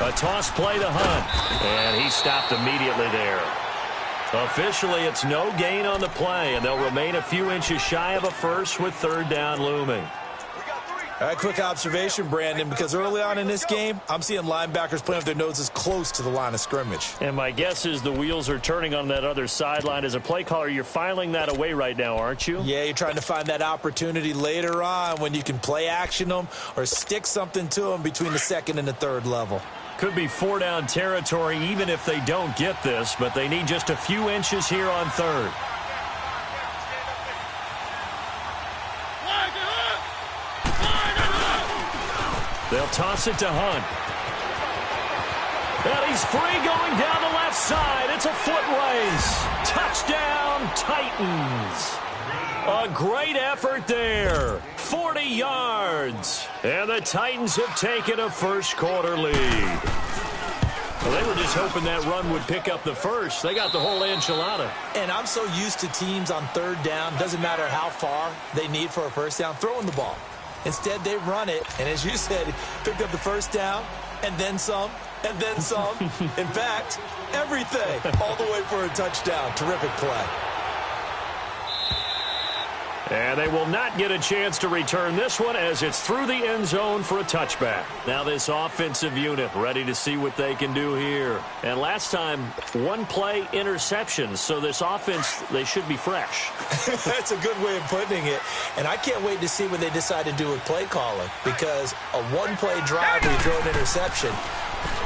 A toss play to Hunt, and he stopped immediately there. Officially, it's no gain on the play, and they'll remain a few inches shy of a first with third down looming. All right, quick observation, Brandon, because early on in this game, I'm seeing linebackers playing with their noses close to the line of scrimmage. And my guess is the wheels are turning on that other sideline. As a play caller, you're filing that away right now, aren't you? Yeah, you're trying to find that opportunity later on when you can play action them or stick something to them between the second and the third level. Could be four-down territory even if they don't get this, but they need just a few inches here on third. They'll toss it to Hunt. And he's free going down the left side. It's a foot race. Touchdown, Titans. A great effort there. 40 yards. And the Titans have taken a first-quarter lead. Well, they were just hoping that run would pick up the first. They got the whole enchilada. And I'm so used to teams on third down, doesn't matter how far they need for a first down, throwing the ball. Instead, they run it, and as you said, picked up the first down, and then some, and then some. In fact, everything, all the way for a touchdown. Terrific play. And they will not get a chance to return this one as it's through the end zone for a touchback. Now this offensive unit ready to see what they can do here. And last time, one play interceptions, so this offense, they should be fresh. That's a good way of putting it. And I can't wait to see what they decide to do with play calling, because a one-play drive where you throw an interception,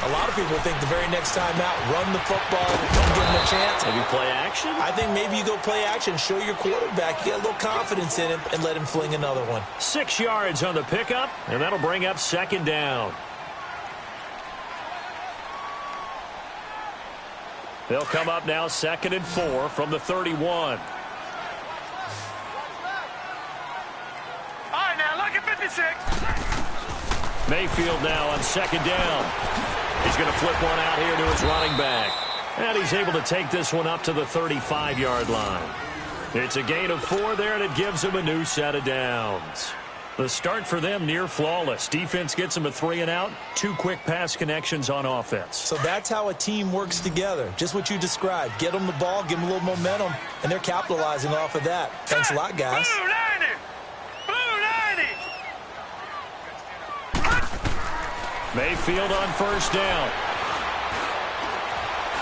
a lot of people think the very next time out, run the football, don't give them a chance. Maybe play action? I think maybe you go play action, show your quarterback, you get a little confidence in him, and let him fling another one. 6 yards on the pickup, and that'll bring up second down. They'll come up now 2nd and 4 from the 31. All right, now look at 56. Mayfield now on second down. He's going to flip one out here to his running back. And he's able to take this one up to the 35-yard line. It's a gain of 4 there, and it gives him a new set of downs. The start for them near flawless. Defense gets them a 3-and-out, 2 quick pass connections on offense. So that's how a team works together. Just what you described. Get them the ball, give them a little momentum, and they're capitalizing off of that. Thanks a lot, guys. Blue 90. Blue 90. Mayfield on first down.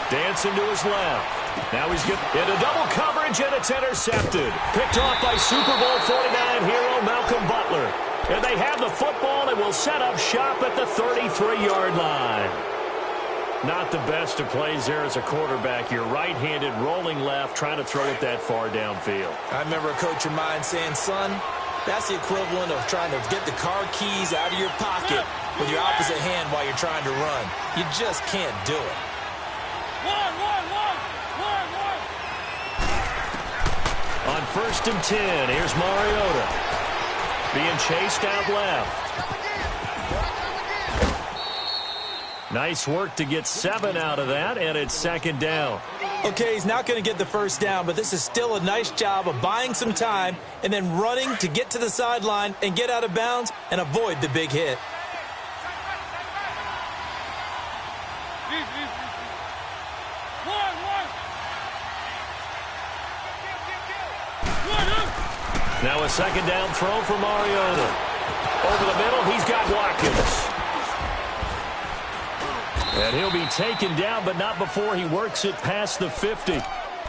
Dancing to his left. Now he's into double coverage, and it's intercepted. Picked off by Super Bowl 49 hero Malcolm Butler. And they have the football and will set up shop at the 33-yard line. Not the best of plays there as a quarterback. You're right-handed, rolling left, trying to throw it that far downfield. I remember a coach of mine saying, son, that's the equivalent of trying to get the car keys out of your pocket with your opposite hand while you're trying to run. You just can't do it. On 1st and 10, here's Mariota. Being chased out left. Nice work to get 7 out of that, and it's second down. Okay, he's not going to get the first down, but this is still a nice job of buying some time and then running to get to the sideline and get out of bounds and avoid the big hit. Now a second down throw for Mariota. Over the middle, he's got Watkins. And he'll be taken down, but not before he works it past the 50.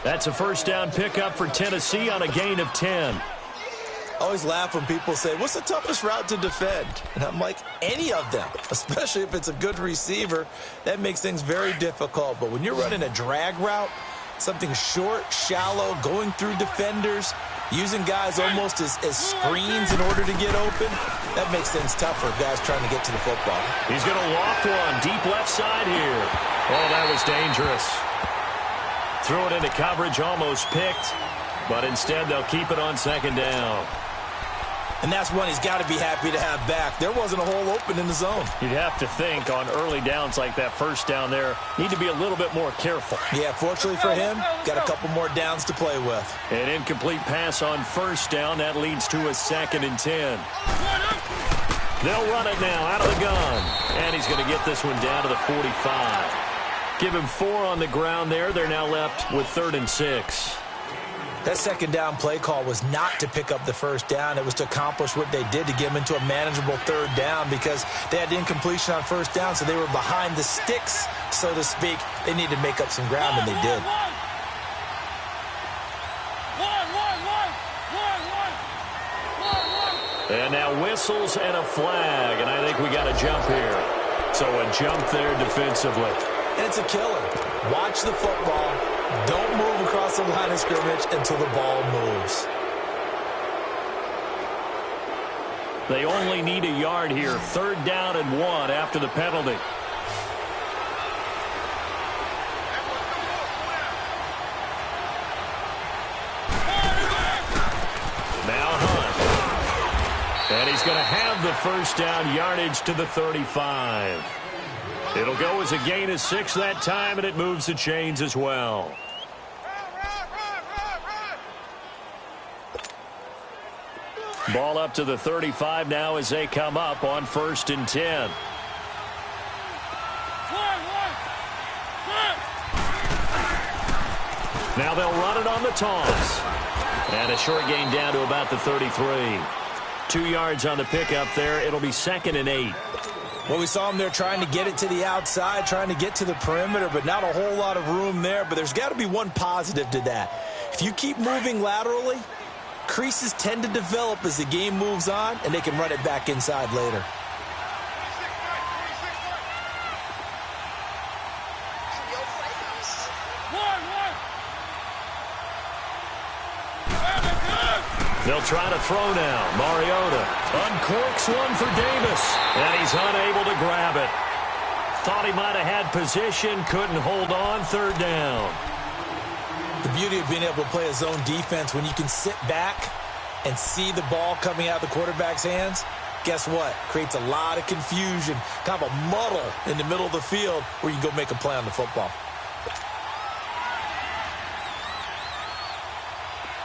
That's a first down pickup for Tennessee on a gain of 10. I always laugh when people say, what's the toughest route to defend? And I'm like, any of them, especially if it's a good receiver. That makes things very difficult. But when you're running a drag route, something short, shallow, going through defenders, using guys almost as screens in order to get open, that makes things tougher, guys trying to get to the football. He's going to loft one deep left side here. Oh, that was dangerous. Threw it into coverage, almost picked, but instead they'll keep it on second down. And that's one he's got to be happy to have back. There wasn't a hole open in the zone. You'd have to think on early downs like that first down there, need to be a little bit more careful. Yeah, fortunately for him, got a couple more downs to play with. An incomplete pass on first down. That leads to a 2nd and 10. They'll run it now out of the gun. And he's going to get this one down to the 45. Give him 4 on the ground there. They're now left with 3rd and 6. That second down play call was not to pick up the first down. It was to accomplish what they did, to get them into a manageable 3rd down, because they had incompletion on first down, so they were behind the sticks, so to speak. They needed to make up some ground, and they did. And now whistles and a flag, and I think we got a jump here. So a jump there defensively. And it's a killer. Watch the football. Don't move across the line of scrimmage until the ball moves. They only need a yard here. 3rd down and 1 after the penalty. Now Hunt. And he's going to have the first down, yardage to the 35. It'll go as a gain of 6 that time, and it moves the chains as well. Ball up to the 35 now as they come up on 1st and 10. Now they'll run it on the toss. And a short gain down to about the 33. 2 yards on the pickup there. It'll be 2nd and 8. Well, we saw them there trying to get it to the outside, trying to get to the perimeter, but not a whole lot of room there. But there's got to be one positive to that. If you keep moving laterally, creases tend to develop as the game moves on, and they can run it back inside later. They'll try to throw now. Mariota uncorks one for Davis, and he's unable to grab it. Thought he might have had position, couldn't hold on. 3rd down. The beauty of being able to play a zone defense, when you can sit back and see the ball coming out of the quarterback's hands, guess what? Creates a lot of confusion, kind of a muddle in the middle of the field where you can go make a play on the football.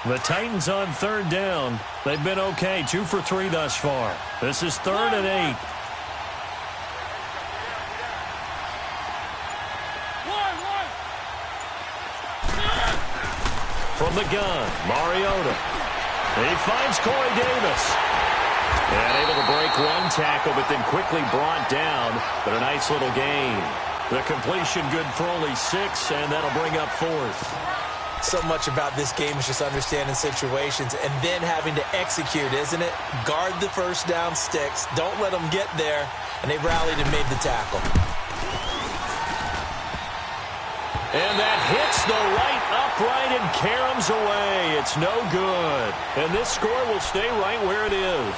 The Titans on 3rd down. They've been okay, 2 for 3 thus far. This is 3rd and 8. From the gun, Mariota. He finds Corey Davis. And able to break one tackle, but then quickly brought down. But a nice little gain. The completion good for only 6, and that'll bring up 4th. So much about this game is just understanding situations and then having to execute, isn't it? Guard the first down sticks. Don't let them get there. And they rallied and made the tackle. And that hits the right upright and caroms away. It's no good. And this score will stay right where it is.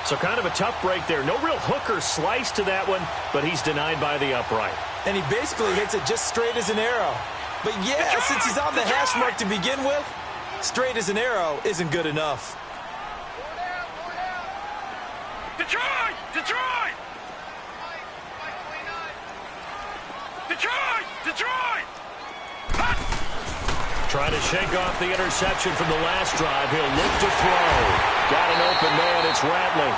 So kind of a tough break there. No real hook or slice to that one, but he's denied by the upright. And he basically hits it just straight as an arrow. But yeah, since he's on the hash mark to begin with, straight as an arrow isn't good enough. Detroit! Detroit! Detroit! Detroit! Trying to shake off the interception from the last drive. He'll look to throw. Got an open man. It's Ratley.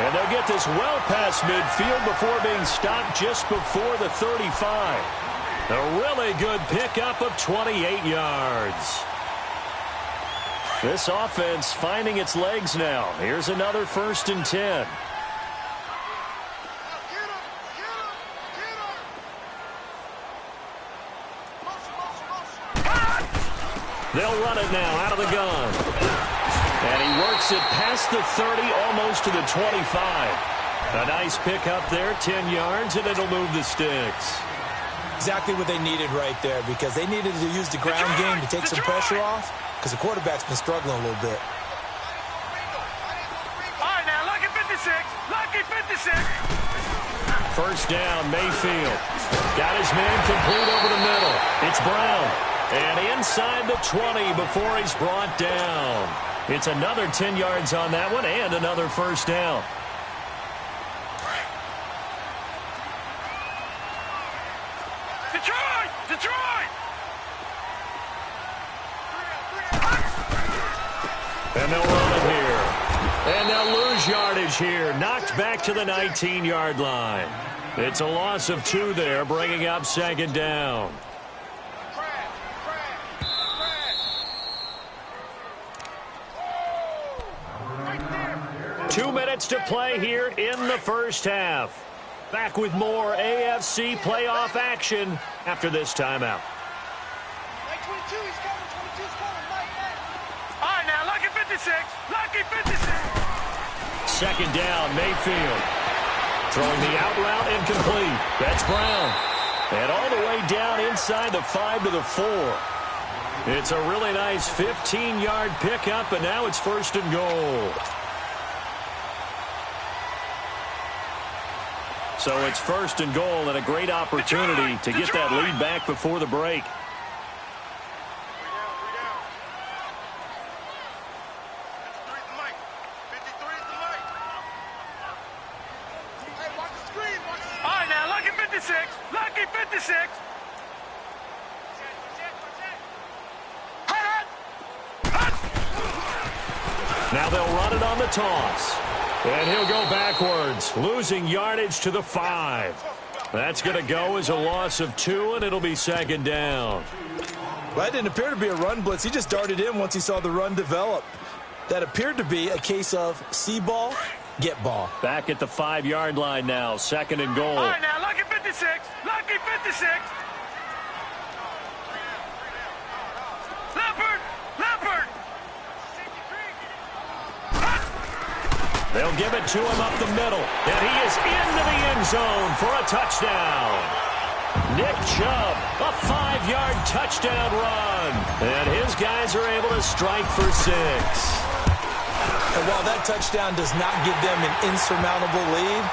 And they'll get this well past midfield before being stopped just before the 35. A really good pickup of 28 yards. This offense finding its legs now. Here's another 1st and 10. They'll run it now out of the gun. And he works it past the 30, almost to the 25. A nice pickup there, 10 yards, and it'll move the sticks. Exactly what they needed right there, because they needed to use the ground game to take some pressure off, because the quarterback's been struggling a little bit. All right, now, lucky 56. Lucky 56. 1st down, Mayfield. Got his man complete over the middle. It's Brown. And inside the 20 before he's brought down. It's another 10 yards on that one and another 1st down. Detroit! Detroit! And they'll run it here. And they'll lose yardage yardage here. Knocked back to the 19-yard line. It's a loss of 2 there, bringing up second down. 2 minutes to play here in the first half. Back with more AFC playoff action after this timeout. All right, now, lucky 56. Lucky 56. Second down, Mayfield. Throwing the out route incomplete. That's Brown. And all the way down inside the 5 to the 4. It's a really nice 15-yard pickup, and now it's first and goal. So it's first and goal and a great opportunity to get that lead back before the break. All right, now, lucky 56. Lucky 56. Now they'll run it on the toss. And he'll go backwards, losing yardage to the 5. That's going to go as a loss of 2, and it'll be second down. Well, that didn't appear to be a run blitz. He just darted in once he saw the run develop. That appeared to be a case of see ball, get ball. Back at the 5-yard line now, second and goal. All right, now, lucky 56. Lucky 56. Leopard. Leopard. They'll give it to him up the middle, and he is into the end zone for a touchdown. Nick Chubb, a 5-yard touchdown run, and his guys are able to strike for 6. And while that touchdown does not give them an insurmountable lead,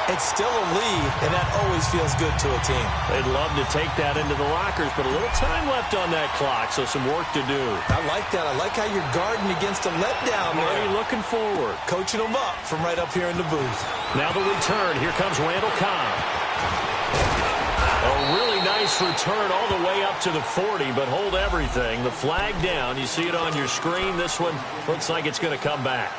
it's still a lead, and that always feels good to a team. They'd love to take that into the lockers, but a little time left on that clock, so some work to do. I like that. I like how you're guarding against a letdown there. Already looking forward. Coaching them up from right up here in the booth. Now the return. Here comes Randall Cobb. A really nice return all the way up to the 40, but hold everything. The flag down. You see it on your screen. This one looks like it's going to come back.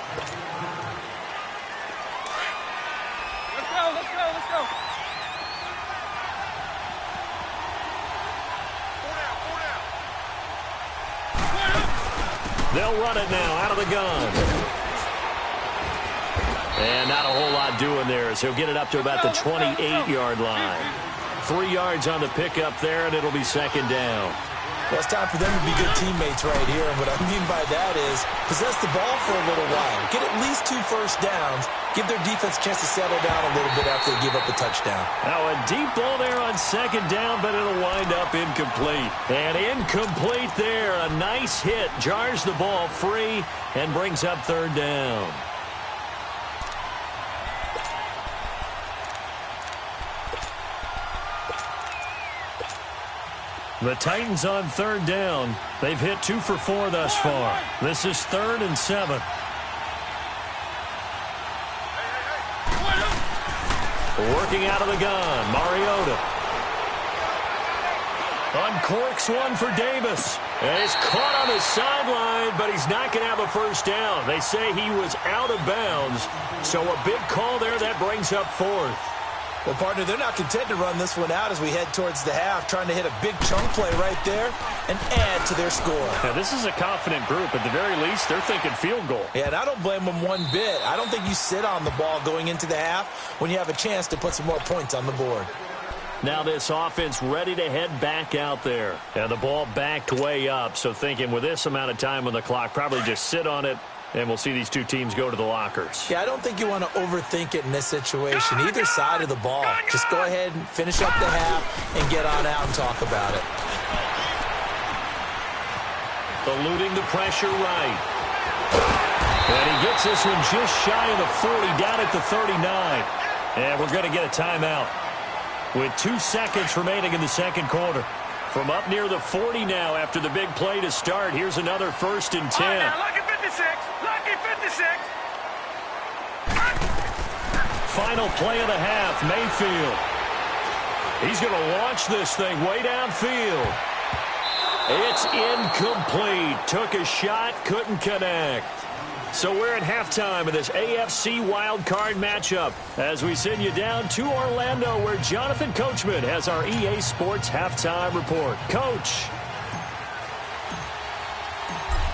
They'll run it now out of the gun. And not a whole lot doing there as he'll get it up to about the 28-yard line. 3 yards on the pickup there, and it'll be second down. Well, it's time for them to be good teammates right here. And what I mean by that is possess the ball for a little while. Get at least 2 first downs. Give their defense a chance to settle down a little bit after they give up a touchdown. Now a deep ball there on second down, but it'll wind up incomplete. And incomplete there. A nice hit. Jars the ball free and brings up third down. The Titans on third down. They've hit 2 for 4 thus far. This is 3rd and 7. Working out of the gun, Mariota. Uncorks one for Davis. And he's caught on the sideline, but he's not going to have a first down. They say he was out of bounds. So a big call there that brings up 4th. Well, partner, they're not content to run this one out as we head towards the half, trying to hit a big chunk play right there and add to their score. Now, this is a confident group. At the very least, they're thinking field goal. Yeah, and I don't blame them one bit. I don't think you sit on the ball going into the half when you have a chance to put some more points on the board. Now this offense ready to head back out there. And the ball backed way up, so thinking with this amount of time on the clock, probably just sit on it, and we'll see these two teams go to the lockers. Yeah, I don't think you want to overthink it in this situation. Either side of the ball. Just go ahead and finish up the half and get on out and talk about it. Eluding the pressure right. And he gets this one just shy of the 40, down at the 39. And we're going to get a timeout with 2 seconds remaining in the second quarter. From up near the 40 now after the big play to start. Here's another 1st and 10. Oh, now, lucky 56. Lucky 56. Final play of the half, Mayfield. He's going to launch this thing way downfield. It's incomplete. Took a shot, couldn't connect. So we're at halftime of this AFC wildcard matchup as we send you down to Orlando where Jonathan Coachman has our EA Sports halftime report. Coach.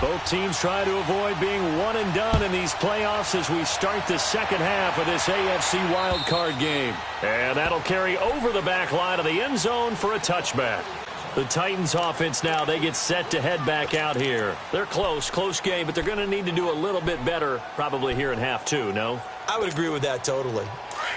Both teams try to avoid being one and done in these playoffs as we start the second half of this AFC wildcard game. And that'll carry over the back line of the end zone for a touchback. The Titans offense now, they get set to head back out here. They're close game, but they're going to need to do a little bit better probably here in half two, no? I would agree with that totally.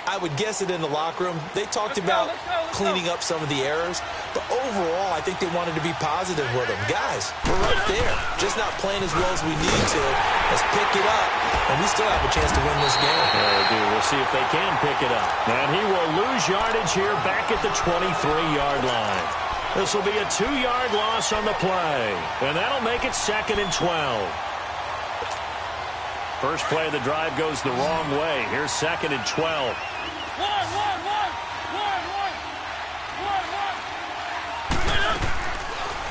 I would guess it in the locker room. They talked about cleaning up some of the errors, but overall, I think they wanted to be positive with them. Guys, we're right there. Just not playing as well as we need to. Let's pick it up, and we still have a chance to win this game. They do. We'll see if they can pick it up. And he will lose yardage here back at the 23-yard line. This will be a 2-yard loss on the play, and that'll make it 2nd and 12. First play of the drive goes the wrong way. Here's 2nd and 12.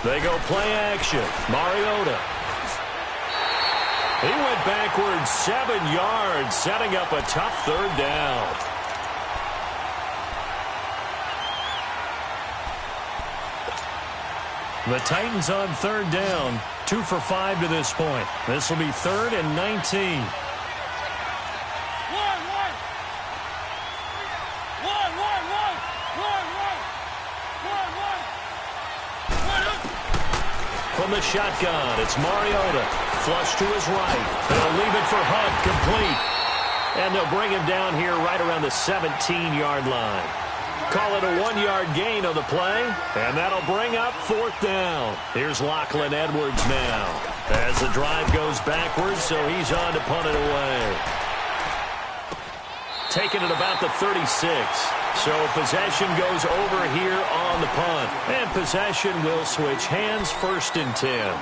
They go play action. Mariota. He went backwards 7 yards, setting up a tough 3rd down. The Titans on 3rd down, 2 for 5 to this point. This will be 3rd and 19. From the shotgun, it's Mariota. Flush to his right. They'll leave it for Hunt, complete. And they'll bring him down here right around the 17-yard line. Call it a 1-yard gain on the play, and that'll bring up 4th down. Here's Lachlan Edwards now as the drive goes backwards, so he's on to punt it away. Taking it about the 36. So possession goes over here on the punt, and possession will switch hands, 1st and 10.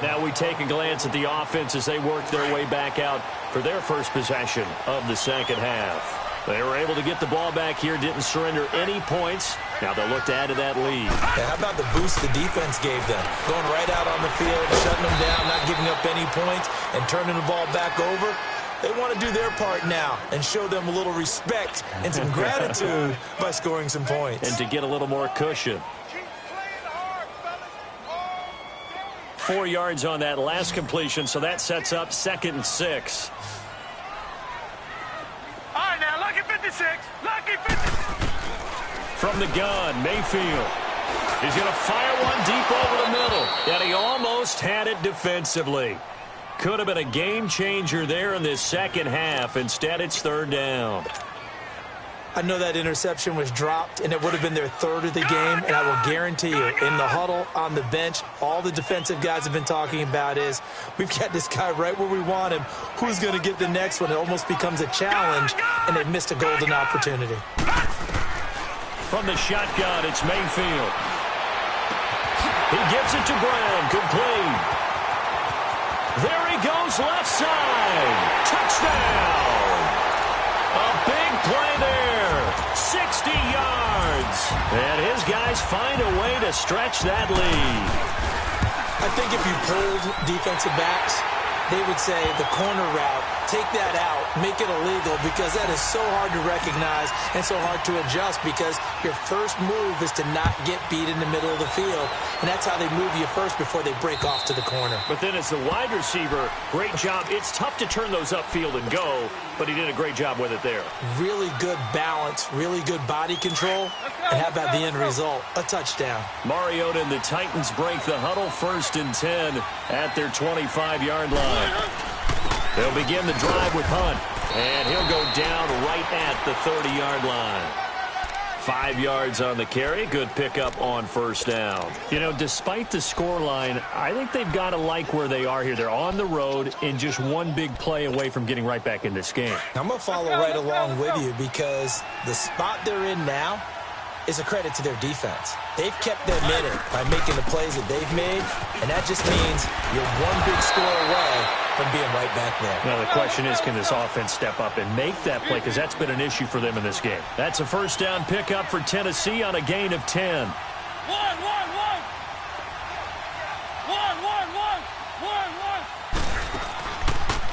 Now we take a glance at the offense as they work their way back out for their first possession of the second half. They were able to get the ball back here, didn't surrender any points. Now they'll look to add to that lead. Yeah, how about the boost the defense gave them? Going right out on the field, shutting them down, not giving up any points, and turning the ball back over. They want to do their part now and show them a little respect and some gratitude by scoring some points. And to get a little more cushion. 4 yards on that last completion, so that sets up 2nd and 6. From the gun, Mayfield. He's going to fire one deep over the middle. And he almost had it defensively. Could have been a game changer there in this second half. Instead, it's 3rd down. I know that interception was dropped, and it would have been their 3rd of the game. And I will guarantee you, in the huddle, on the bench, all the defensive guys have been talking about is, we've got this guy right where we want him. Who's going to get the next one? It almost becomes a challenge, and they've missed a golden opportunity. From the shotgun, it's Mayfield. He gives it to Brown, complete. There he goes, left side. Touchdown. A big play there. 60 yards. And his guys find a way to stretch that lead. I think if you polled defensive backs, they would say the corner route, take that out, make it illegal, because that is so hard to recognize and so hard to adjust, because your first move is to not get beat in the middle of the field, and that's how they move you first before they break off to the corner. But then as the wide receiver, great job. It's tough to turn those upfield and go, but he did a great job with it there. Really good balance, really good body control, and how about the end result? A touchdown. Mariota and the Titans break the huddle, 1st and 10 at their 25-yard line. They'll begin the drive with Hunt, and he'll go down right at the 30-yard line. 5 yards on the carry. Good pickup on 1st down. You know, despite the scoreline, I think they've got to like where they are here. They're on the road and just one big play away from getting right back in this game. I'm going to follow right along with you, because the spot they're in now is a credit to their defense. They've kept them in it by making the plays that they've made, and that just means you're one big score away from being right back there. Now the question is, can this offense step up and make that play? Because that's been an issue for them in this game. That's a 1st down pickup for Tennessee on a gain of 10.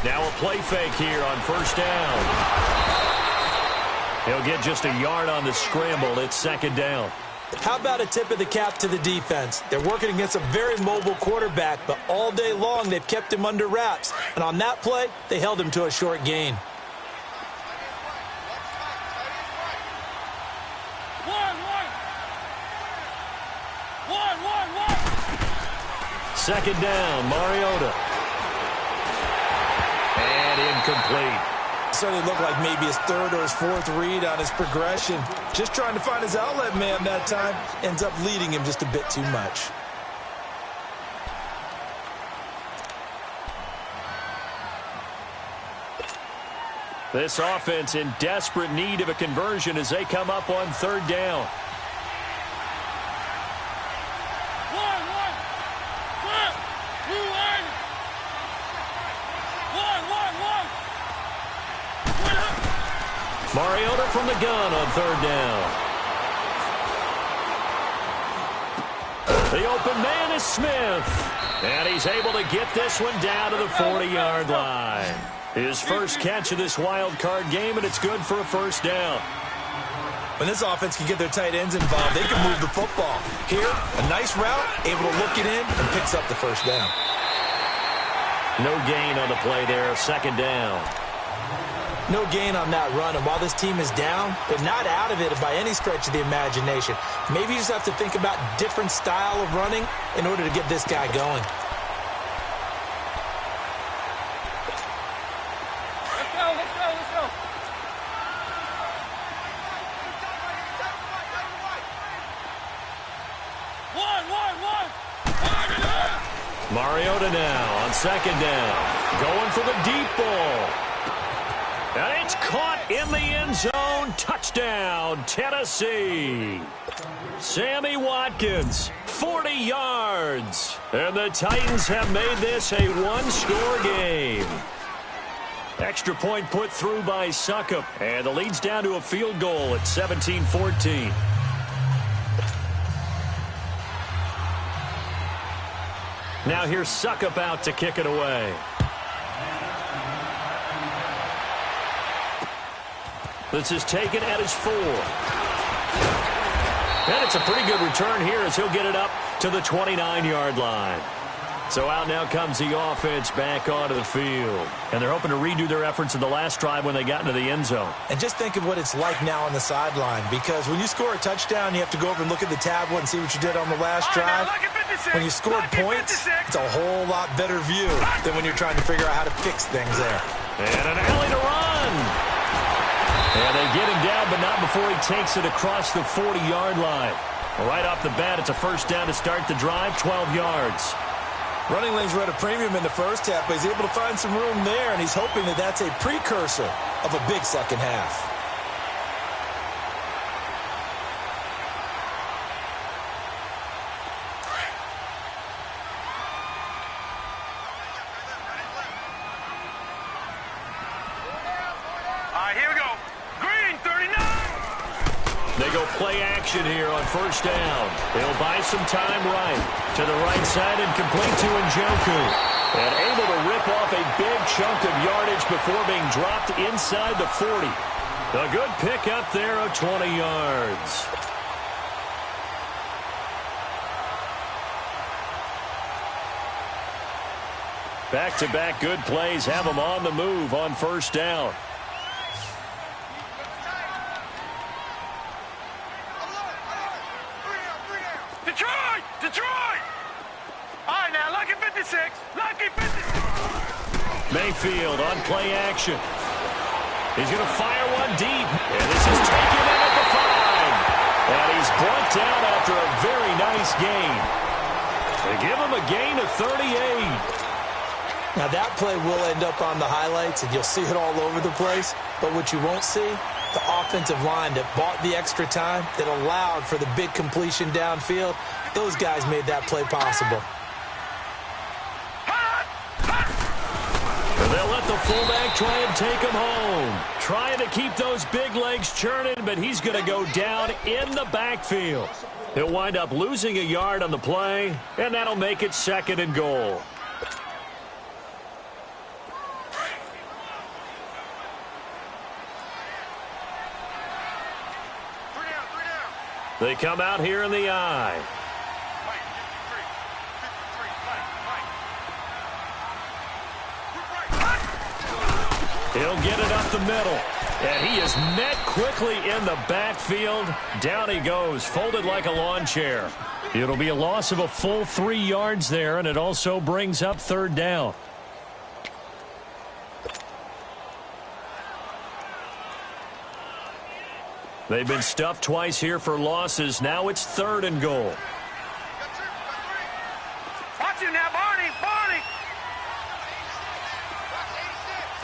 Now a play fake here on first down. He'll get just a yard on the scramble. It's second down. How about a tip of the cap to the defense? They're working against a very mobile quarterback, but all day long they've kept him under wraps. And on that play, they held him to a short gain. Second down, Mariota. And incomplete. Certainly looked like maybe his third or his fourth read on his progression. Just trying to find his outlet man that time. Ends up leading him just a bit too much. This offense in desperate need of a conversion as they come up on third down. Mariota from the gun on third down. The open man is Smith. And he's able to get this one down to the 40-yard line. His first catch of this wild card game, and it's good for a first down. When this offense can get their tight ends involved, they can move the football. Here, a nice route, able to look it in, and picks up the first down. No gain on the play there, second down. No gain on that run, and while this team is down, they're not out of it by any stretch of the imagination. Maybe you just have to think about different style of running in order to get this guy going. Let's go, let's go, let's go. One. Mariota now on second down. Going for the deep ball. And it's caught in the end zone. Touchdown, Tennessee. Sammy Watkins, 40 yards. And the Titans have made this a one-score game. Extra point put through by Succop. And the lead's down to a field goal at 17-14. Now here's Succop out to kick it away. This is taken at his 4. And it's a pretty good return here as he'll get it up to the 29-yard line. So out now comes the offense back onto the field. And they're hoping to redo their efforts in the last drive when they got into the end zone. And just think of what it's like now on the sideline, because when you score a touchdown, you have to go over and look at the tablet and see what you did on the last drive. When you scored points, it's a whole lot better view than when you're trying to figure out how to fix things there. And an alley to run. And they get him down, but not before he takes it across the 40-yard line. Right off the bat, it's a first down to start the drive, 12 yards. Running lanes were at a premium in the first half, but he's able to find some room there, and he's hoping that that's a precursor of a big second half. Here we go. Green, 39. They go play action here on first down. They'll buy some time right. To the right side and complete to Njoku. And able to rip off a big chunk of yardage before being dropped inside the 40. A good pickup there of 20 yards. Back-to-back good plays have them on the move on first down. Detroit! All right, now, lucky 56. Lucky 56. Mayfield on play action. He's going to fire one deep. And this is taken in at the 5. And he's brought down after a very nice gain. They give him a gain of 38. Now, that play will end up on the highlights, and you'll see it all over the place. But what you won't see, the offensive line that bought the extra time, that allowed for the big completion downfield, those guys made that play possible. And they'll let the fullback try and take him home. Trying to keep those big legs churning, but he's going to go down in the backfield. He'll wind up losing a yard on the play, and that'll make it second and goal. They come out here in the I. He'll get it up the middle. And he is met quickly in the backfield. Down he goes, folded like a lawn chair. It'll be a loss of a full 3 yards there, and it also brings up third down. They've been stuffed twice here for losses. Now it's 3rd and goal. Watch him now, Barney! Barney!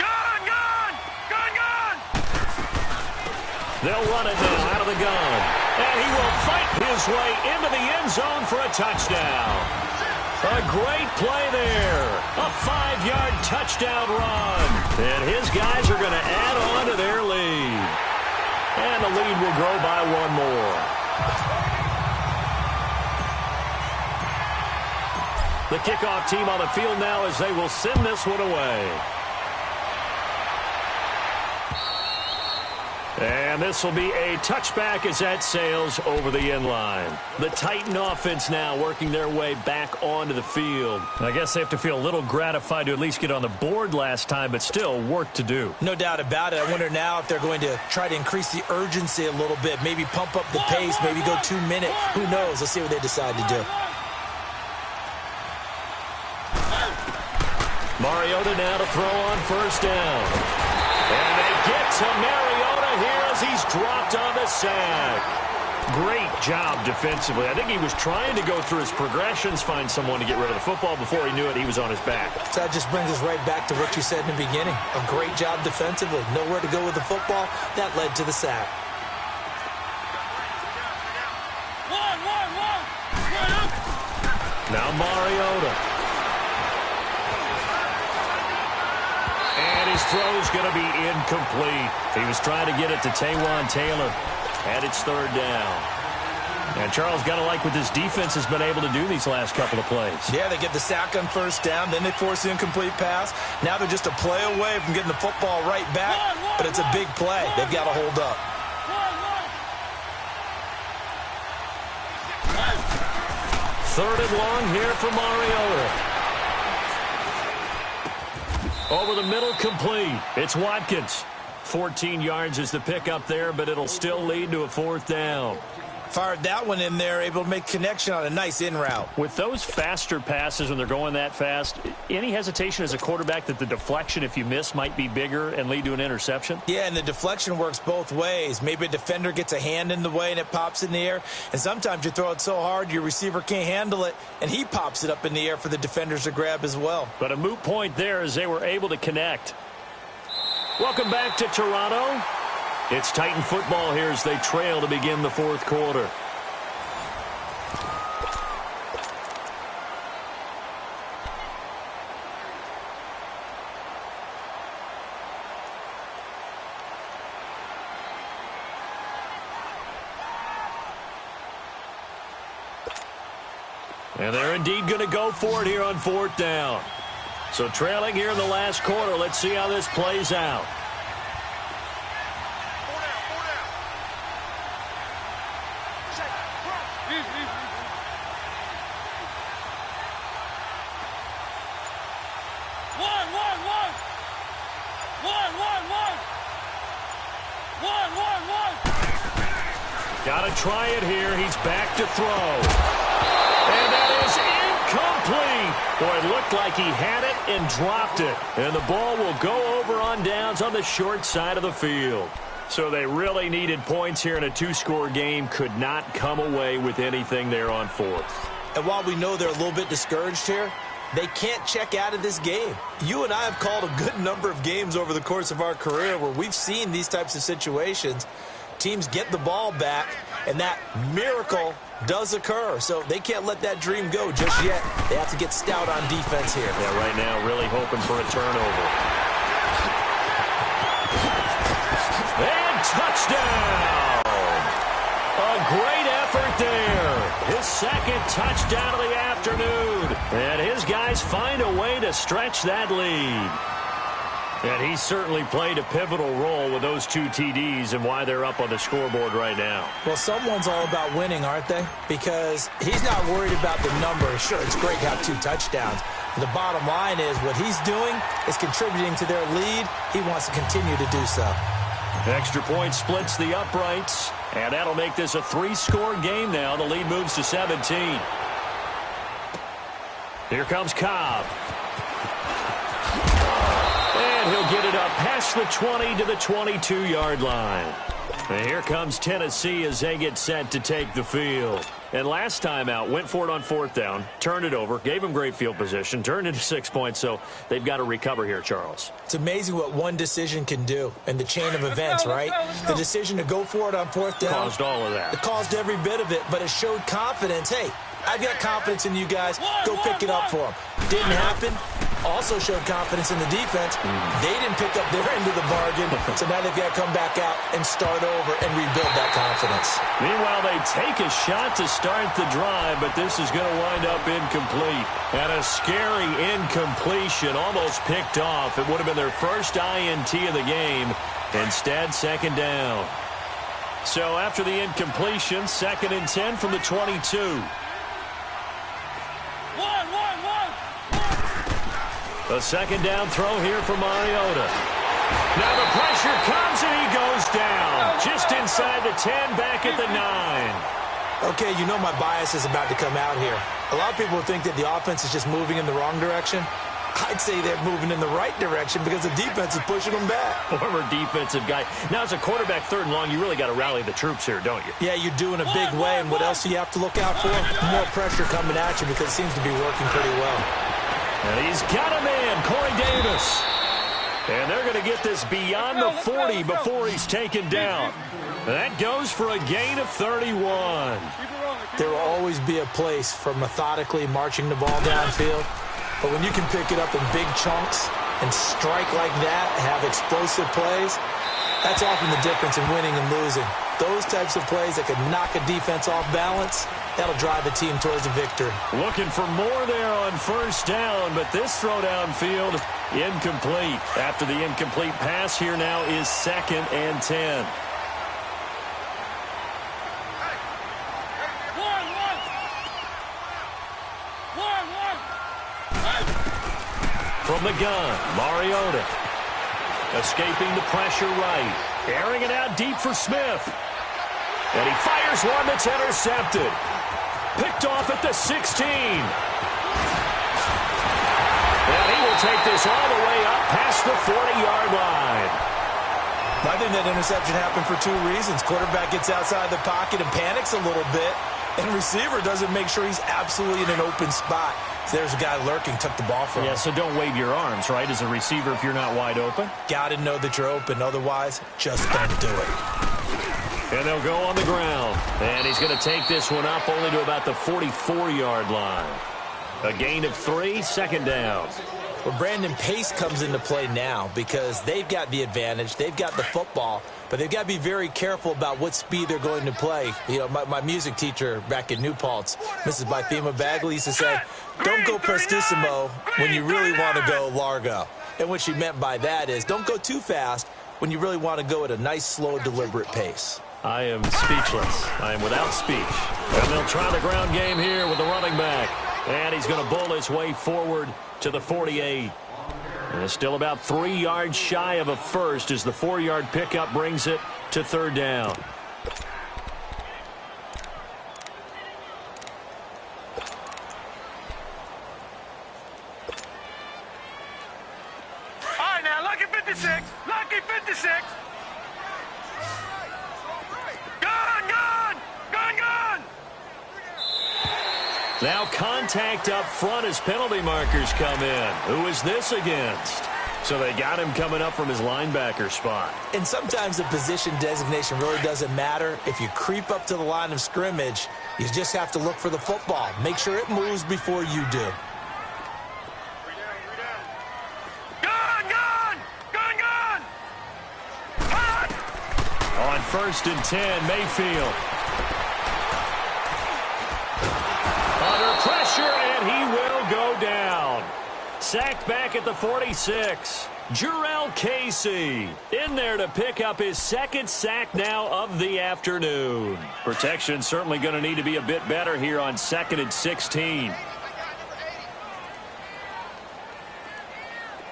Gun! Gun! Gun! Gun! They'll run it now out of the gun. And he will fight his way into the end zone for a touchdown. A great play there. A 5-yard touchdown run. And his guys are going to add on to their lead. And the lead will grow by 1 more. The kickoff team on the field now as they will send this one away. And this will be a touchback as that sails over the end line. The Titan offense now working their way back onto the field. I guess they have to feel a little gratified to at least get on the board last time, but still work to do. No doubt about it. I wonder now if they're going to try to increase the urgency a little bit, maybe pump up the pace, maybe go 2-minute. Who knows? Let's see what they decide to do. Mariota now to throw on first down. And they get to Mariota here as he's dropped on the sack. Great job defensively. I think he was trying to go through his progressions, find someone to get rid of the football. Before he knew it, he was on his back. So that just brings us right back to what you said in the beginning. A great job defensively. Nowhere to go with the football. That led to the sack. Now Mariota. And his throw's going to be incomplete. He was trying to get it to Taywan Taylor. And it's 3rd down. And Charles, got to like what this defense has been able to do these last couple of plays. Yeah, they get the sack on first down, then they force the incomplete pass. Now they're just a play away from getting the football right back, but it's a big play. They've got to hold up. Third and long here for Mariota. Over the middle, complete. It's Watkins. 14 yards is the pickup there, but it'll still lead to a 4th down. Fired that one in there, able to make connection on a nice in route. With those faster passes when they're going that fast, any hesitation as a quarterback that the deflection, if you miss, might be bigger and lead to an interception? Yeah, and the deflection works both ways. Maybe a defender gets a hand in the way and it pops in the air. And sometimes you throw it so hard your receiver can't handle it, and he pops it up in the air for the defenders to grab as well. But a moot point there as they were able to connect. Welcome back to Toronto. It's Titan football here as they trail to begin the 4th quarter. And they're indeed going to go for it here on 4th down. So trailing here in the last quarter, let's see how this plays out. Got to try it here. He's back to throw. And that is incomplete. Boy, it looked like he had it and dropped it. And the ball will go over on downs on the short side of the field. So they really needed points here in a 2-score game. Could not come away with anything there on 4th. And while we know they're a little bit discouraged here, they can't check out of this game. You and I have called a good number of games over the course of our career where we've seen these types of situations. Teams get the ball back, and that miracle does occur. So they can't let that dream go just yet. They have to get stout on defense here. Yeah, right now really hoping for a turnover. And touchdown! A great effort there. His 2nd touchdown of the afternoon. And his guys find a way to stretch that lead. And he certainly played a pivotal role with those 2 TDs and why they're up on the scoreboard right now. Well, someone's all about winning, aren't they? Because he's not worried about the number. Sure, it's great to have 2 touchdowns. But the bottom line is what he's doing is contributing to their lead. He wants to continue to do so. Extra point splits the uprights, and that'll make this a 3-score game now. The lead moves to 17. Here comes Cobb. And he'll get it up past the 20 to the 22-yard line. And here comes Tennessee as they get set to take the field. And last time out, went for it on 4th down, turned it over, gave them great field position, turned into 6 points, so they've got to recover here, Charles. It's amazing what one decision can do in the chain of events, right? The decision to go for it on 4th down. Caused all of that. It caused every bit of it, but it showed confidence. Hey, I've got confidence in you guys. Go pick it up for them. Didn't happen. Also showed confidence in the defense. They didn't pick up their end of the bargain, so now they've got to come back out and start over and rebuild that confidence. Meanwhile, they take a shot to start the drive, but this is going to wind up incomplete. And a scary incompletion, almost picked off. It would have been their first INT of the game. Instead, 2nd down. So after the incompletion, 2nd and 10 from the 22. A 2nd down throw here for Mariota. Now the pressure comes and he goes down. Just inside the 10, back at the 9. Okay, you know my bias is about to come out here. A lot of people think that the offense is just moving in the wrong direction. I'd say they're moving in the right direction because the defense is pushing them back. Former defensive guy. Now, as a quarterback 3rd and long, you really got to rally the troops here, don't you? Yeah, you do in a big way. And what else do you have to look out for? More pressure coming at you because it seems to be working pretty well. And he's got a man, Corey Davis. And they're going to get this beyond the 40 before he's taken down. That goes for a gain of 31. There will always be a place for methodically marching the ball downfield. But when you can pick it up in big chunks and strike like that, have explosive plays, that's often the difference in winning and losing. Those types of plays that can knock a defense off balance, that'll drive a team towards a victory. Looking for more there on 1st down, but this throw downfield, incomplete. After the incomplete pass, here now is 2nd and 10. From the gun, Mariota. Escaping the pressure right. Airing it out deep for Smith. And he fires one that's intercepted. Picked off at the 16. And he will take this all the way up past the 40-yard line. I think that interception happened for 2 reasons. Quarterback gets outside the pocket and panics a little bit. And receiver doesn't make sure he's absolutely in an open spot. So there's a guy lurking, took the ball from him. Yeah, so don't wave your arms, right, as a receiver if you're not wide open. Got to know that you're open. Otherwise, just don't do it. And they'll go on the ground. And he's going to take this one up only to about the 44-yard line. A gain of 3, 2nd down. Well, Brandon, pace comes into play now because they've got the advantage. They've got the football, but they've got to be very careful about what speed they're going to play. You know, my music teacher back in New Paltz, Mrs. Bythema Bagley, used to say, don't go prestissimo when you really want to go largo. And what she meant by that is don't go too fast when you really want to go at a nice, slow, deliberate pace. I am speechless. I am without speech. And they'll try the ground game here with the running back. And he's going to bull his way forward to the 48. And it's still about 3 yards shy of a first as the 4-yard pickup brings it to 3rd down. All right, now, lucky 56. Lucky 56. Gun! Now contact up front as penalty markers come in. Who is this against? So they got him coming up from his linebacker spot. And sometimes the position designation really doesn't matter. If you creep up to the line of scrimmage, you just have to look for the football. Make sure it moves before you do. On 1st and 10, Mayfield. Under pressure, and he will go down. Sacked back at the 46. Jurrell Casey in there to pick up his second sack now of the afternoon. Protection certainly going to need to be a bit better here on 2nd and 16. Now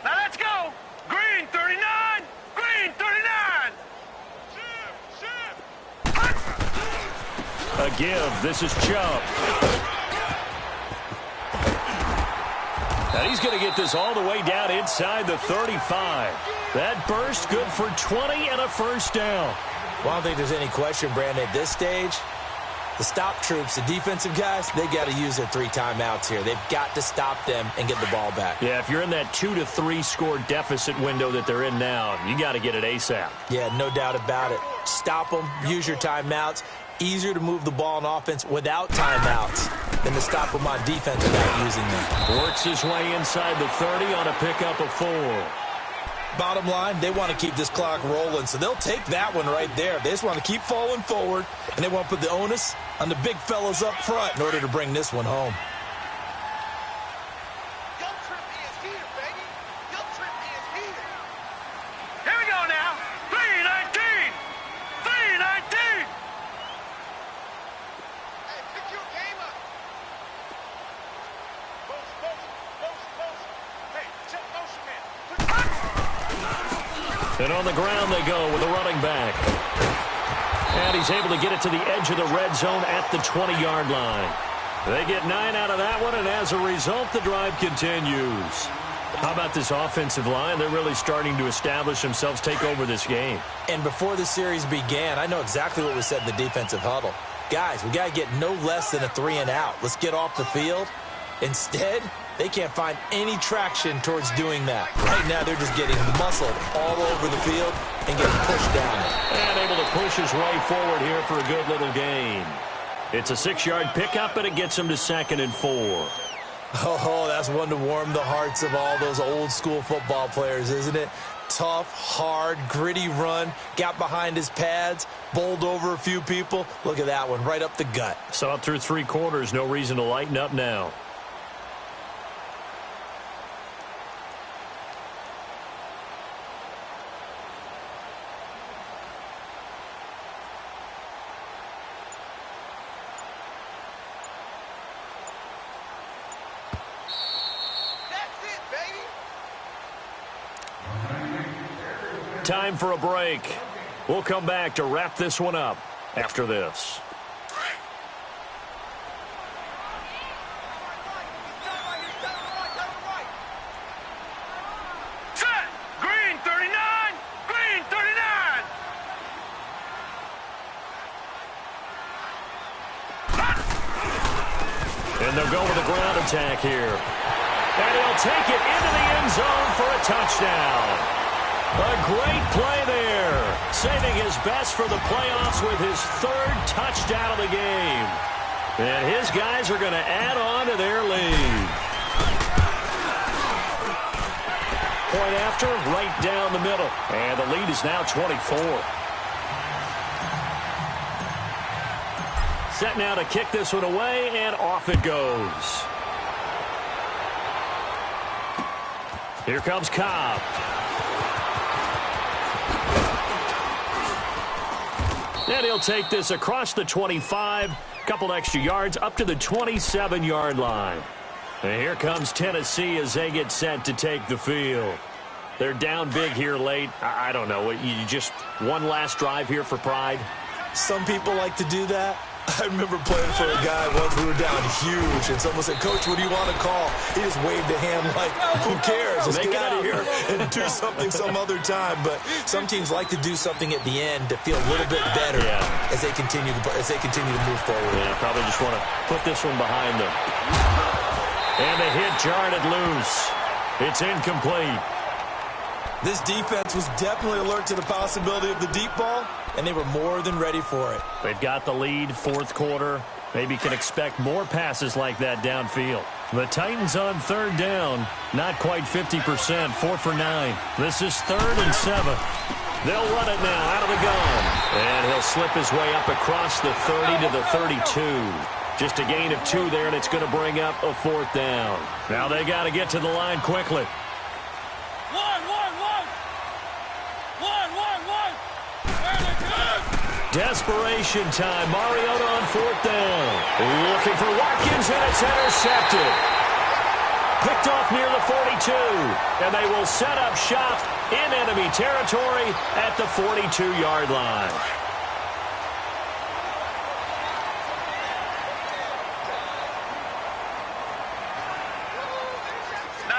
let's go. Green 39. Green 39. A give. This is Chubb. And he's going to get this all the way down inside the 35. That burst good for 20 and a first down. Well, I don't think there's any question, Brandon, at this stage, the stop troops, the defensive guys, they got to use their 3 timeouts here. They've got to stop them and get the ball back. Yeah, if you're in that 2 to 3 score deficit window that they're in now, you got to get it ASAP. Yeah, no doubt about it. Stop them, use your timeouts. Easier to move the ball on offense without timeouts than to stop them on defense without using them. Works his way inside the 30 on a pickup of 4. Bottom line, they want to keep this clock rolling, so they'll take that one right there. They just want to keep falling forward, and they want to put the onus on the big fellas up front in order to bring this one home. Here we go now. 319. 319. Hey, pick your game up. Motion. Hey, check motion, man. And on the ground they go with the running back. And he's able to get it to the edge of the red zone at the 20-yard line. They get 9 out of that one, and as a result, the drive continues. How about this offensive line? They're really starting to establish themselves, take over this game. And before the series began, I know exactly what we said in the defensive huddle. Guys, we got to get no less than a 3 and out. Let's get off the field. Instead, they can't find any traction towards doing that. Right now, they're just getting muscled all over the field and getting pushed down. And able to push his way forward here for a good little gain. It's a 6-yard pickup, and it gets him to 2nd and 4. Oh, that's one to warm the hearts of all those old-school football players, isn't it? Tough, hard, gritty run, got behind his pads, bowled over a few people. Look at that one, right up the gut. Saw it through 3 quarters, no reason to lighten up now. Time for a break. We'll come back to wrap this one up after this. Set. Green 39. Green 39. And they'll go with a ground attack here. And he'll take it into the end zone for a touchdown. A great play there, saving his best for the playoffs with his 3rd touchdown of the game. And his guys are going to add on to their lead. Point after, right down the middle. And the lead is now 24. Set now to kick this one away, and off it goes. Here comes Cobb. And he'll take this across the 25, couple extra yards, up to the 27-yard line. And here comes Tennessee as they get set to take the field. They're down big here late. I don't know. You just one last drive here for pride? Some people like to do that. I remember playing for a guy once. We were down huge, and someone said, "Coach, what do you want to call?" He just waved a hand like, "Who cares? Let's get out of here and do something some other time." But some teams like to do something at the end to feel a little bit better as they continue to move forward. Yeah, probably just want to put this one behind them. And the hit jarred it loose. It's incomplete. This defense was definitely alert to the possibility of the deep ball, and they were more than ready for it. They've got the lead, 4th quarter. Maybe can expect more passes like that downfield. The Titans on 3rd down, not quite 50%, 4 for 9. This is 3rd and 7. They'll run it now out of the gun. And he'll slip his way up across the 30 to the 32. Just a gain of 2 there, and it's going to bring up a 4th down. Now they got to get to the line quickly. Desperation time. Mariota on 4th down. Looking for Watkins, and it's intercepted. Picked off near the 42. And they will set up shop in enemy territory at the 42-yard line. No.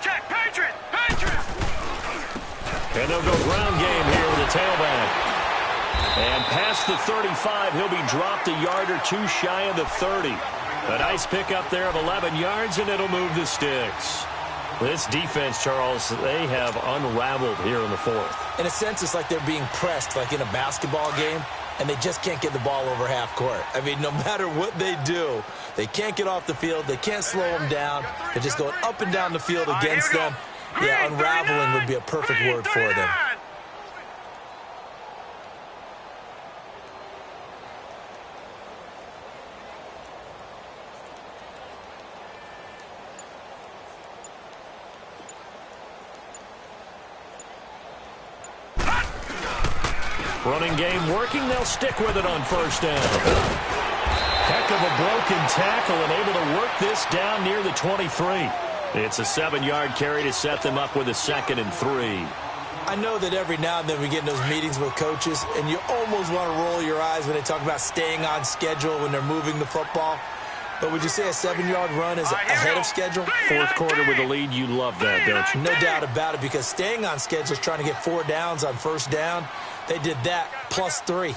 Check. Patriot. And they'll go ground game here with the tailback. And past the 35, he'll be dropped a yard or 2 shy of the 30. A nice pickup there of 11 yards, and it'll move the sticks. This defense, Charles, they have unraveled here in the 4th. In a sense, it's like they're being pressed, like in a basketball game, and they just can't get the ball over half court. I mean, no matter what they do, they can't get off the field. They can't slow them down. They're just going up and down the field against them. Yeah, unraveling would be a perfect word for them. Running game working. They'll stick with it on 1st down. Heck of a broken tackle and able to work this down near the 23. It's a 7-yard carry to set them up with a 2nd and 3. I know that every now and then we get in those meetings with coaches, and you almost want to roll your eyes when they talk about staying on schedule when they're moving the football. But would you say a 7-yard run is ahead of schedule? 4th quarter with a lead, you love that, don't you? No doubt about it, because staying on schedule is trying to get 4 downs on 1st down. They did that plus 3.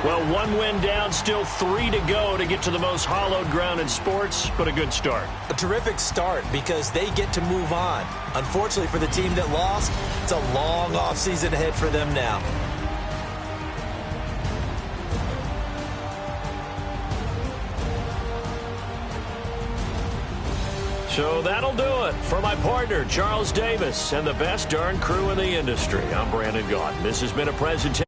Well, 1 win down, still 3 to go to get to the most hallowed ground in sports, but a good start. A terrific start because they get to move on. Unfortunately for the team that lost, it's a long offseason ahead for them now. So that'll do it. For my partner, Charles Davis, and the best darn crew in the industry, I'm Brandon Gaudin. This has been a presentation.